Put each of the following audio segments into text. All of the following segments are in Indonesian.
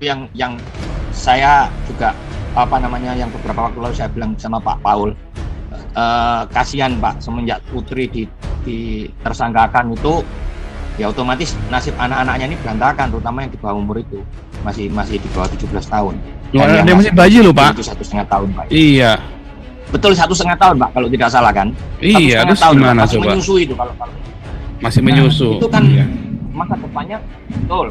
yang saya juga yang beberapa waktu lalu saya bilang sama Pak Paul, kasihan Pak, semenjak putri ditersangkakan itu ya otomatis nasib anak-anaknya ini berantakan, terutama yang di bawah umur itu masih di bawah 17 tahun. Dan dia masih bayi loh Pak. Itu 1,5 tahun Pak. Iya. Betul, 1,5 tahun Pak kalau tidak salah kan. Iya, terus tahun, gimana masih coba? menyusui itu kalau masih menyusu. Itu kan iya. Masa depannya betul.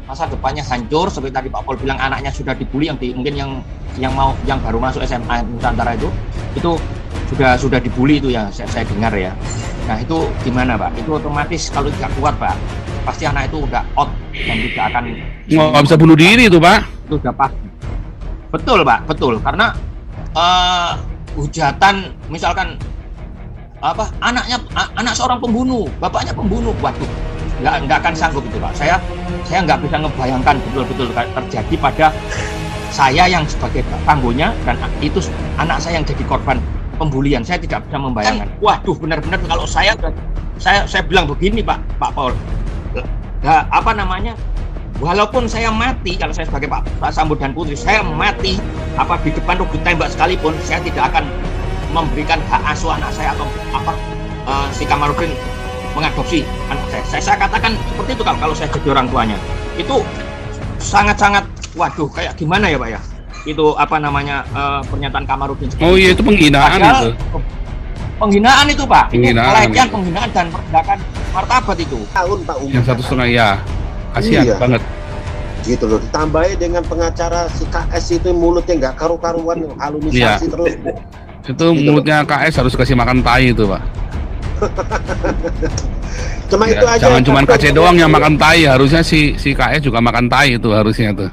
Masa depannya hancur, seperti tadi Pak Paul bilang, anaknya sudah dibully, mungkin yang baru masuk SMA Nusantara itu sudah dibully itu ya, saya dengar ya. Nah itu gimana Pak? Itu otomatis kalau tidak kuat Pak, pasti anak itu udah out dan tidak akan Nggak bisa bunuh diri itu Pak. Itu udah pasti. Betul Pak, betul. Karena hujatan misalkan anak seorang pembunuh, bapaknya pembunuh, waduh, nggak akan sanggup itu Pak. Saya nggak bisa ngebayangkan betul-betul terjadi pada saya yang sebagai tangguhnya, dan itu anak saya yang jadi korban pembulian. Saya tidak bisa membayangkan. Waduh, benar-benar kalau saya bilang begini Pak Paul, walaupun saya mati, kalau saya sebagai Pak Sambo dan Putri, saya mati di depan rubut tembak sekalipun, saya tidak akan memberikan hak asuh anak saya atau si Kamarudin mengadopsi anak saya. Saya katakan seperti itu kalau saya jadi orang tuanya. Itu sangat-sangat, waduh, kayak gimana ya Pak ya? Itu pernyataan Kamarudin. Oh iya, itu penghinaan. Padahal, itu penghinaan itu Pak. Pelecehan, penghinaan dan merendahkan martabat itu. Tahun Pak Umar. Yang 1,5 ya. Kasihan banget. Gitu loh, ditambahi dengan pengacara si KS itu mulutnya nggak karu-karuan, halusinasi terus. Itu mulutnya KS harus kasih makan tai itu Pak. Cuma ya, itu aja. Jangan cuma KC doang yang makan tai, harusnya si KS juga makan tai itu harusnya tuh.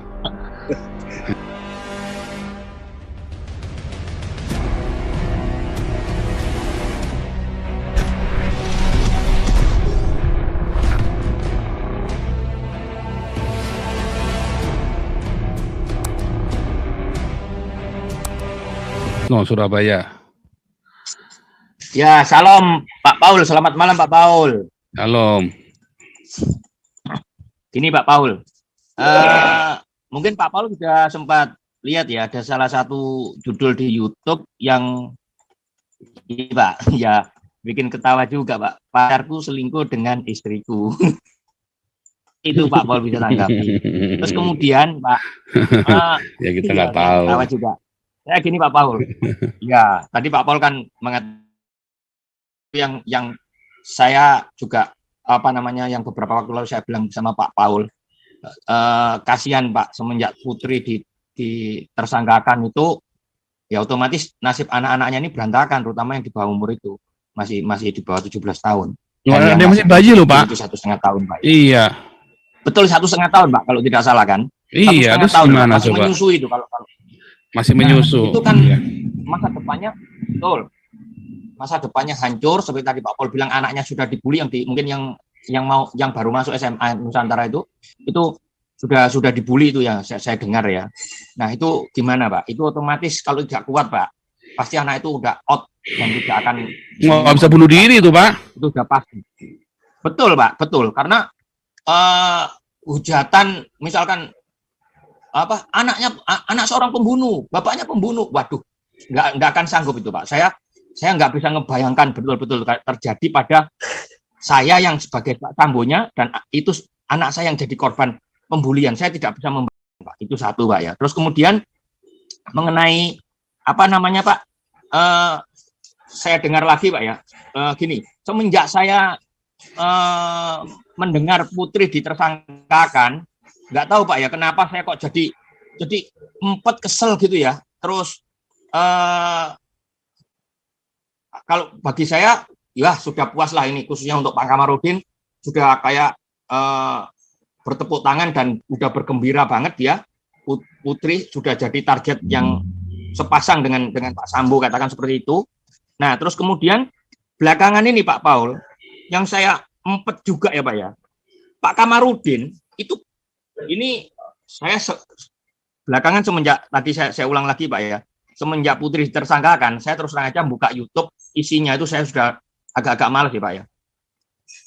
No, Surabaya. Ya, salam Pak Paul, selamat malam Pak Paul. Salam. Gini Pak Paul, mungkin Pak Paul sudah sempat lihat ya, ada salah satu judul di YouTube yang ini Pak, ya bikin ketawa juga Pak. Pacarku selingkuh dengan istriku. Itu Pak Paul bisa tanggapi. Terus kemudian Pak, ya kita nggak tahu. Ketawa juga. Ya gini Pak Paul, ya tadi Pak Paul kan mengatakan yang saya juga yang beberapa waktu lalu saya bilang sama Pak Paul, kasihan Pak, semenjak putri ditersangkakan itu ya otomatis nasib anak-anaknya ini berantakan, terutama yang di bawah umur itu masih di bawah 17 tahun. Dan dia masih bayi loh Pak. Itu 1,5 tahun Pak. Iya. Betul, 1,5 tahun Pak kalau tidak salah kan. Iya, terus gimana masih coba? Menyusui itu kalau masih menyusu. Itu kan masa depannya betul. Masa depannya hancur, seperti tadi Pak Paul bilang, anaknya sudah dibully, mungkin yang baru masuk SMA Nusantara itu sudah dibully itu ya, saya dengar ya. Nah itu gimana Pak? Itu otomatis kalau tidak kuat Pak, pasti anak itu udah out dan tidak akan nggak bisa bunuh diri itu Pak. Itu udah pasti. Betul Pak, betul. Karena hujatan misalkan anak seorang pembunuh, bapaknya pembunuh, waduh, nggak akan sanggup itu Pak. Saya nggak bisa ngebayangkan betul-betul terjadi pada saya yang sebagai tangguhnya, dan itu anak saya yang jadi korban pembulian. Saya tidak bisa membayangkan Pak. Itu satu Pak ya. Terus kemudian mengenai Pak, saya dengar lagi Pak ya, gini, semenjak saya mendengar putri ditersangkakan, nggak tahu Pak ya kenapa saya kok jadi kesel gitu ya. Terus kalau bagi saya ya sudah puas lah ini, khususnya untuk Pak Kamarudin, sudah kayak bertepuk tangan dan udah bergembira banget ya, putri sudah jadi target yang sepasang dengan Pak Sambo, katakan seperti itu. Nah terus kemudian belakangan ini Pak Paul, yang saya empet juga ya Pak ya, Pak Kamarudin itu ini saya belakangan semenjak tadi saya ulang lagi Pak ya, semenjak putri tersangkakan, saya terus terang aja buka YouTube, isinya itu saya sudah agak-agak malas ya Pak ya.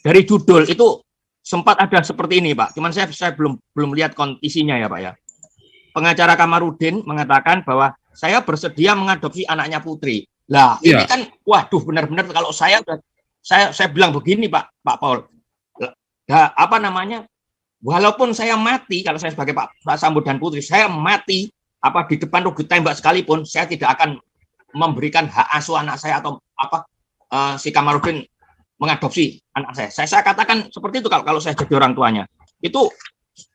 Dari judul itu sempat ada seperti ini, Pak. Cuman saya belum lihat isinya ya, Pak ya. Pengacara Kamarudin mengatakan bahwa saya bersedia mengadopsi anaknya Putri. Lah, ini kan waduh benar-benar kalau saya bilang begini, Pak Paul. Apa namanya? Walaupun saya mati, kalau saya sebagai Pak Sambo dan Putri, saya mati apa di depan regu tembak sekalipun, saya tidak akan memberikan hak asuh anak saya atau si Kamarudin mengadopsi anak saya. Saya katakan seperti itu kalau saya jadi orang tuanya. Itu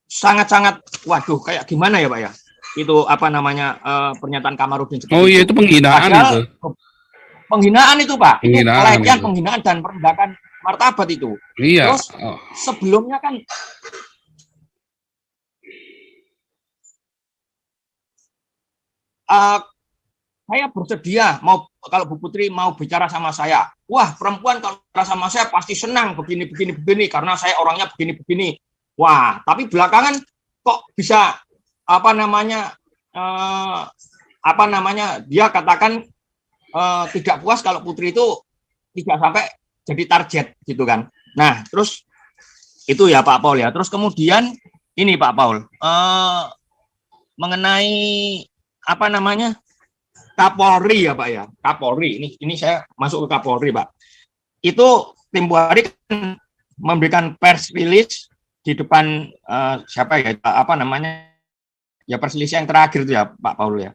sangat-sangat waduh kayak gimana ya, Pak ya? Itu apa namanya pernyataan Kamarudin seperti iya itu penghinaan. Padahal, itu. Penghinaan itu, Pak. Itu pelecehan, penghinaan dan merendahkan martabat itu. Iya. Terus sebelumnya kan saya bersedia kalau Bu Putri mau bicara sama saya. Wah, perempuan kalau bicara sama saya pasti senang begini karena saya orangnya begini. Wah, tapi belakangan kok bisa dia katakan tidak puas kalau Putri itu tidak sampai jadi target gitu kan. Nah, terus itu ya Pak Paul ya. Terus kemudian ini Pak Paul mengenai Kapolri ya Pak ya. Kapolri ini saya masuk ke Kapolri Pak. Itu Tempo Hari memberikan press release di depan press release yang terakhir itu ya Pak Paul ya.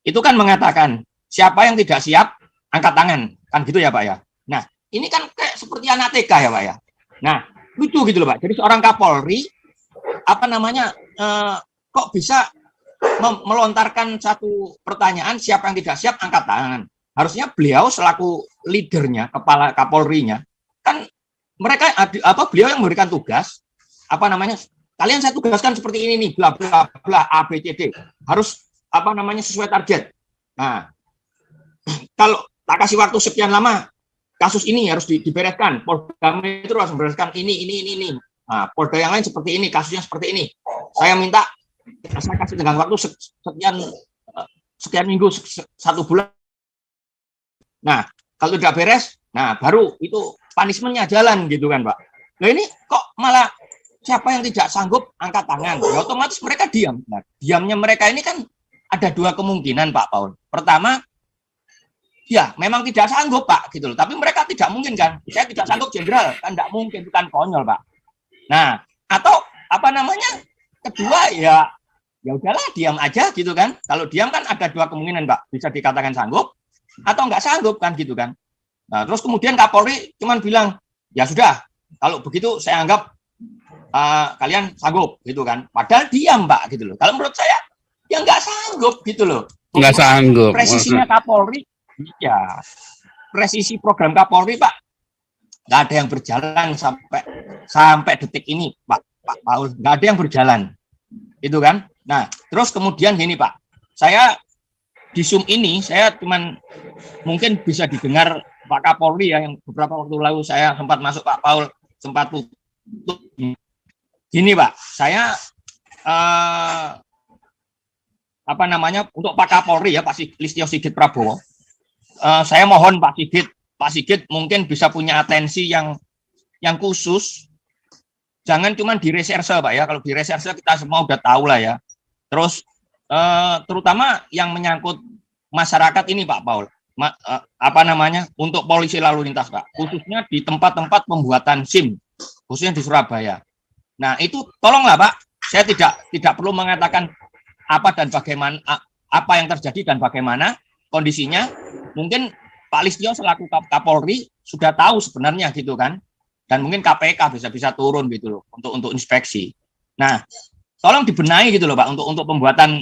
Itu kan mengatakan siapa yang tidak siap angkat tangan kan gitu ya Pak ya. Nah ini kan kayak seperti anak TK ya Pak ya. Nah lucu gitu loh Pak. Jadi seorang Kapolri kok bisa melontarkan satu pertanyaan siapa yang tidak siap angkat tangan. Harusnya beliau selaku leadernya, kepala Kapolrinya, kan mereka beliau yang memberikan tugas kalian saya tugaskan seperti ini nih, bla bla bla A B C D. Harus sesuai target. Nah, kalau tak kasih waktu sekian lama kasus ini harus dibereskan. Polda Metro harus membereskan ini. Nah, Polda yang lain seperti ini, kasusnya seperti ini. Saya minta saya kasih dengan waktu sekian minggu, 1 bulan. Nah, kalau tidak beres, nah baru itu punishment-nya jalan gitu kan, Pak. Nah ini kok malah siapa yang tidak sanggup angkat tangan, ya otomatis mereka diam. Nah, diamnya mereka ini kan ada 2 kemungkinan, Pak Paul. Pertama, ya memang tidak sanggup, Pak, gitu loh. Tapi mereka tidak mungkin kan, saya tidak sanggup jenderal, kan tidak mungkin, bukan konyol, Pak. Nah, atau kedua ya udahlah diam aja gitu kan. Kalau diam kan ada 2 kemungkinan Pak, bisa dikatakan sanggup atau nggak sanggup kan gitu kan. Nah terus kemudian Kapolri cuman bilang ya sudah kalau begitu saya anggap kalian sanggup gitu kan. Padahal diam Pak gitu loh. Kalau menurut saya ya nggak sanggup gitu loh. Nggak sanggup. Presisinya Kapolri ya presisi program Kapolri Pak nggak ada yang berjalan sampai detik ini Pak Paul, nggak ada yang berjalan itu kan. Nah terus kemudian gini Pak, saya di Zoom ini saya cuman mungkin bisa didengar Pak Kapolri ya, yang beberapa waktu lalu saya sempat masuk Pak Paul sempat tutup gini Pak, saya untuk Pak Kapolri ya Pak Listio Sigit Prabowo, saya mohon Pak Sigit mungkin bisa punya atensi yang khusus. Jangan cuma di reserse Pak ya. Kalau di reserse kita semua udah tahu lah ya. Terus terutama yang menyangkut masyarakat ini Pak Paul. Untuk polisi lalu lintas Pak. Khususnya di tempat-tempat pembuatan SIM, khususnya di Surabaya. Nah itu tolonglah Pak. Saya tidak perlu mengatakan apa dan bagaimana, apa yang terjadi dan bagaimana kondisinya. Mungkin Pak Listio selaku Kapolri sudah tahu sebenarnya gitu kan. Dan mungkin KPK bisa turun gitu loh untuk inspeksi. Nah, tolong dibenahi gitu loh Pak untuk pembuatan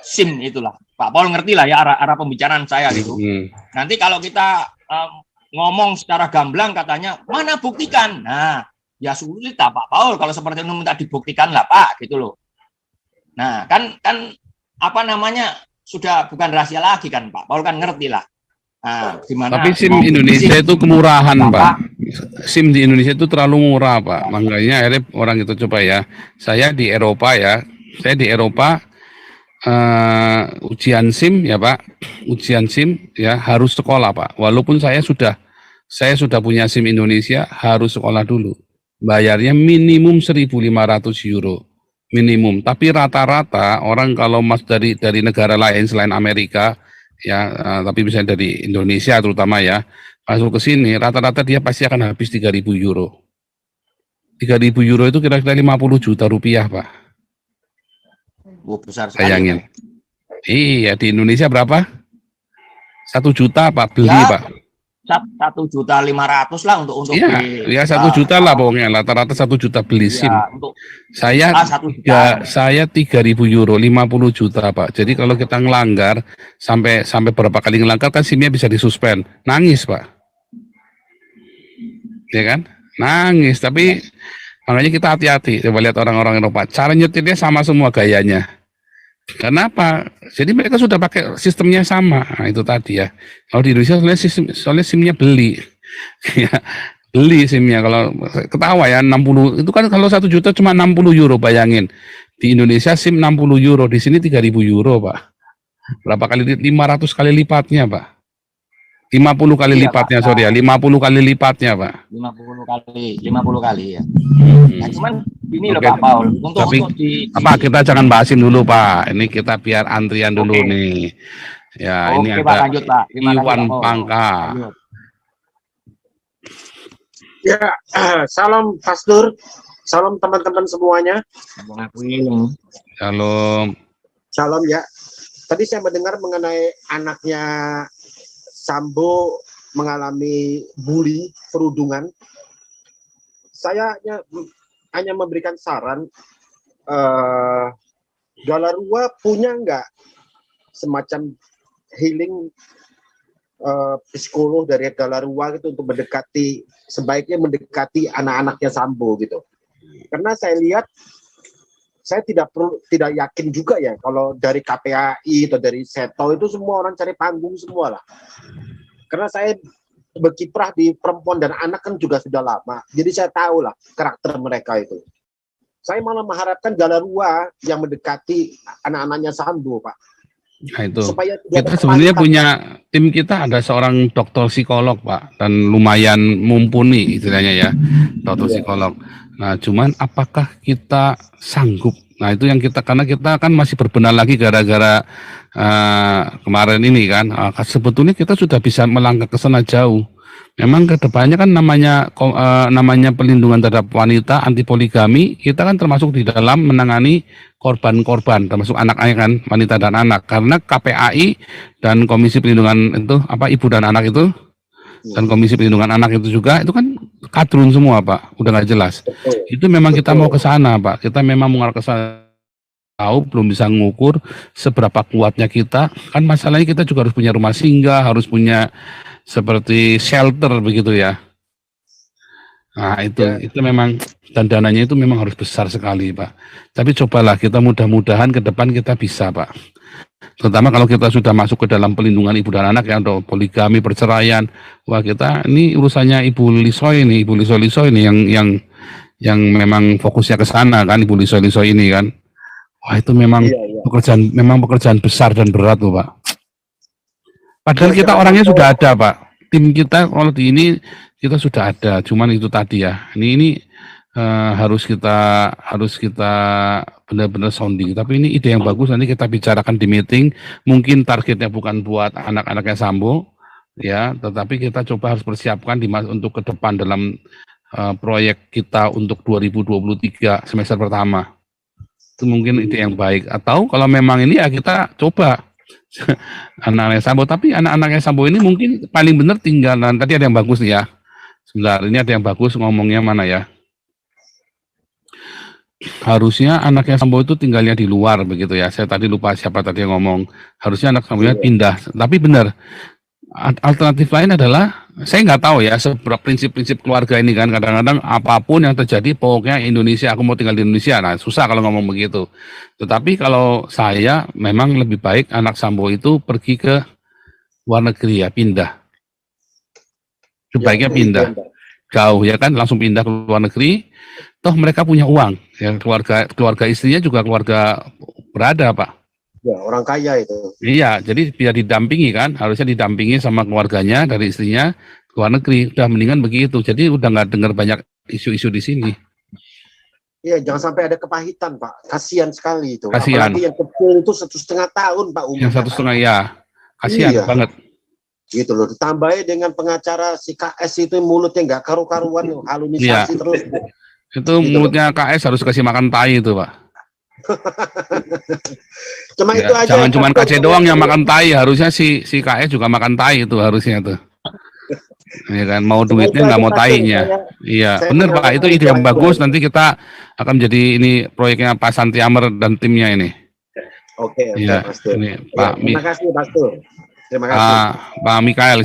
SIM itulah. Pak Paul ngerti lah ya arah pembicaraan saya gitu. Nanti kalau kita ngomong secara gamblang katanya mana buktikan. Nah, ya sulit lah Pak Paul kalau seperti itu minta dibuktikan lah Pak gitu loh. Nah, kan sudah bukan rahasia lagi kan Pak Paul kan ngerti lah. Nah, tapi SIM Indonesia itu kemurahan Pak. SIM di Indonesia itu terlalu murah Pak. Makanya akhirnya orang itu coba ya. Saya di Eropa ujian SIM ya Pak. Ujian SIM ya harus sekolah Pak. Walaupun saya sudah punya SIM Indonesia harus sekolah dulu. bayarnya minimum 1.500 euro minimum. Tapi rata-rata orang kalau dari negara lain selain Amerika ya, tapi misalnya dari Indonesia terutama ya, masuk ke sini rata-rata dia pasti akan habis 3.000 euro. 3.000 euro itu kira-kira 50 juta rupiah, Pak. Besar sekali. Bayangin. Iya, di Indonesia berapa? 1 juta Pak beli, Ya, Pak. 1.500.000 lah untuk Iya, beli. ya 1 juta lah pokoknya, rata-rata 1 juta beli SIM. Ya, untuk Saya 1 juta. saya 3.000 euro, 50 juta, Pak. Jadi kalau kita ngelanggar sampai berapa kali ngelanggar kan SIM-nya bisa disuspend. Nangis, Pak. Ya kan? Nangis, tapi makanya kita hati-hati. Coba lihat orang-orang Eropa, cara nyetirnya sama semua gayanya. Kenapa? Jadi mereka sudah pakai sistemnya sama. Nah, itu tadi ya. Kalau di Indonesia soalnya SIM-nya beli. Ya, beli SIM-nya. Kalau ketawa ya 60 itu kan kalau 1 juta cuma 60 euro, bayangin. Di Indonesia SIM 60 euro, di sini 3.000 euro, Pak. Berapa kali 500 kali lipatnya, Pak. 50 kali lipatnya, Pak. Sorry ya, 50 kali lipatnya, Pak. 50 kali ya. Nah, cuman ini loh Pak Paul, Tapi kita jangan bahasin dulu, Pak. Ini kita biar antrian dulu nih. Ya, ini Pak, ada lanjut, Pak. Iwan Pangka. Ya, salam Pastor, salam teman-teman semuanya. Shalom. Salam ya. Tadi saya mendengar mengenai anaknya Sambo mengalami bully, perundungan. Saya hanya memberikan saran, Galarua punya nggak semacam healing psikolog dari Galarua gitu untuk sebaiknya mendekati anak-anaknya Sambo gitu. Karena saya lihat, saya tidak yakin juga ya kalau dari KPAI atau dari Seto itu semua orang cari panggung semua lah. Karena saya berkiprah di perempuan dan anak kan juga sudah lama, jadi saya tahu lah karakter mereka itu. Saya malah mengharapkan Galarua yang mendekati anak-anaknya Sambo, Pak. Nah itu, supaya kita sebenarnya punya tim, kita ada seorang dokter psikolog, Pak, dan lumayan mumpuni istilahnya ya, dokter psikolog. Nah cuman apakah kita sanggup? Nah itu yang karena kita kan masih berbenah lagi gara-gara kemarin ini kan, sebetulnya kita sudah bisa melangkah ke sana jauh. Memang kedepannya kan namanya pelindungan terhadap wanita, anti poligami, kita kan termasuk di dalam menangani korban-korban, termasuk anak-anak kan, wanita dan anak. Karena KPAI dan Komisi Pelindungan itu Ibu dan Anak itu, dan Komisi Pelindungan Anak itu juga, itu kan kadrun semua, Pak, udah nggak jelas. Itu memang kita mau ke sana, Pak. Kita memang mau ke sana. Tahu belum bisa mengukur seberapa kuatnya kita. Kan masalahnya kita juga harus punya rumah singgah, harus punya seperti shelter begitu ya. Nah itu memang, dan dananya itu memang harus besar sekali, Pak. Tapi cobalah kita, mudah-mudahan ke depan kita bisa, Pak. Terutama kalau kita sudah masuk ke dalam pelindungan ibu dan anak ya, atau poligami, perceraian. Wah, kita ini urusannya Ibu Lisoy ini, Ibu Lisoy ini yang memang fokusnya ke sana kan, Ibu Lisoy ini kan. Wah, itu memang pekerjaan besar dan berat loh, Pak. Padahal kita orangnya sudah ada, Pak. Tim kita kalau di ini kita sudah ada, cuman itu tadi ya. Ini harus kita benar-benar sounding. Tapi ini ide yang bagus, nanti kita bicarakan di meeting. Mungkin targetnya bukan buat anak-anaknya Sambo, ya, tetapi kita coba harus persiapkan untuk ke depan dalam proyek kita untuk 2023 semester pertama. Itu mungkin ide yang baik. Atau kalau memang ini ya kita coba anak-anaknya Sambo. Tapi anak-anaknya Sambo ini mungkin paling benar tinggalan. Tadi ada yang bagus nih ya. Sebentar, ini ada yang bagus, ngomongnya mana ya? Harusnya anaknya Sambo itu tinggalnya di luar begitu ya. Saya tadi lupa siapa tadi yang ngomong. Harusnya anak Sambonya pindah. Tapi benar. Alternatif lain adalah, saya nggak tahu ya seberapa prinsip-prinsip keluarga ini kan, kadang-kadang apapun yang terjadi pokoknya Indonesia, aku mau tinggal di Indonesia. Nah susah kalau ngomong begitu. Tetapi kalau saya memang lebih baik anak Sambo itu pergi ke luar negeri ya, pindah. Sebaiknya pindah jauh ya kan, langsung pindah ke luar negeri. Toh mereka punya uang ya, keluarga istrinya juga keluarga berada, Pak. Ya, orang kaya itu. Iya, jadi biar didampingi kan, harusnya didampingi sama keluarganya dari istrinya ke luar negeri. Udah mendingan begitu. Jadi udah nggak dengar banyak isu-isu di sini. Iya, jangan sampai ada kepahitan, Pak. Kasihan sekali itu. Kasihan. Apalagi yang kecil itu 1,5 tahun, Pak, umurnya. Yang 1,5 ya, kasihan Iya. banget. Gitu loh. Ditambahi dengan pengacara si KS itu mulutnya nggak karu-karuan, halunisasi Iya. terus. Itu Gitu mulutnya KS harus kasih makan tai itu, Pak. Cuma Ya, itu aja. jangan cuma KC doang yang makan tai, harusnya si KS juga makan tai itu harusnya tuh. Ya kan, mau Cuma duitnya itu nggak aja, mau Pak, tainya. Iya, saya bener Pak, menangkap itu ide yang itu bagus. aja. Nanti kita akan jadi ini proyeknya Pak Santi Amer dan timnya ini. Oke, Iya, Mas Tur. ini Ya, terima kasih, Mas Tur. Terima kasih. Pak Mikael.